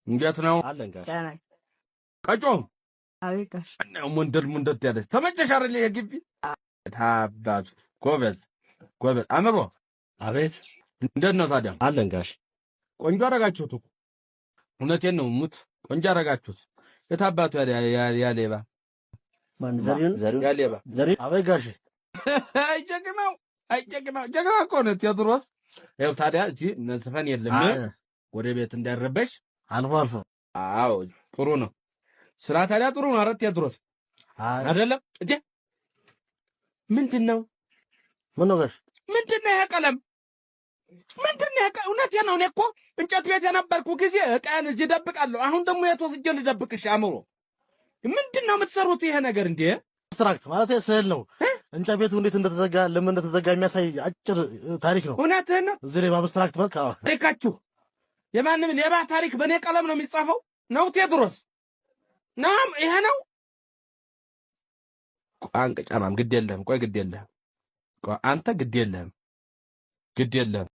እንዴት ነው? አለን ጋሽ ቀጮ አቤት ጋሽ ነው ሙንደል ያለች ተመቸሽ አይደል? የግቢ ታባቱ ጎበዝ አምሮ አቤት እንዴት ነው ታዲያ? አለን ጋሽ ቆንጆ አረጋችሁት እኮ እውነቴን ነው ሙት ቆንጆ አረጋችሁት። የታባቱ ያሌባ ማን ዘሪሁን ያሌባ አቤት ጋሽ ጀግናው ጀግና እኮ ነው ቴዎድሮስ። ይኸው ታዲያ እዚህ ነዝፈን የለም ወደ ቤት እንዳይረበሽ አልፎ አዎ ጥሩ ነው ስራ ታዲያ ጥሩ ነው። አረት ቴዎድሮስ አይደለም እንዴ? ምንድነው ምን ነው ጋሽ ምንድነው ይሄ ቀለም ምንድነው? እውነቴን ነው። እኔ እኮ እንጨት ቤት የነበርኩ ጊዜ ዕቃዬን እዚህ ደብቃለሁ። አሁን ደግሞ የት ወስጄ ልደብቅሽ? አእምሮ ምንድነው የምትሰሩት ይሄ ነገር እንዴ? አብስትራክት ማለት ስዕል ነው። እንጨት ቤቱ እንዴት እንደተዘጋ ለምን እንደተዘጋ የሚያሳይ አጭር ታሪክ ነው። እውነትህን ነው። እዚህ ላይ በአብስትራክት መልክ ታሪካችሁ የማንም ሌባ ታሪክ በእኔ ቀለም ነው የሚጻፈው ነው ቴዎድሮስ? ናም ይሄ ነው ቋንቅ ጫማም ግድ የለህም። ቆይ ግድ የለህም አንተ ግድ የለህም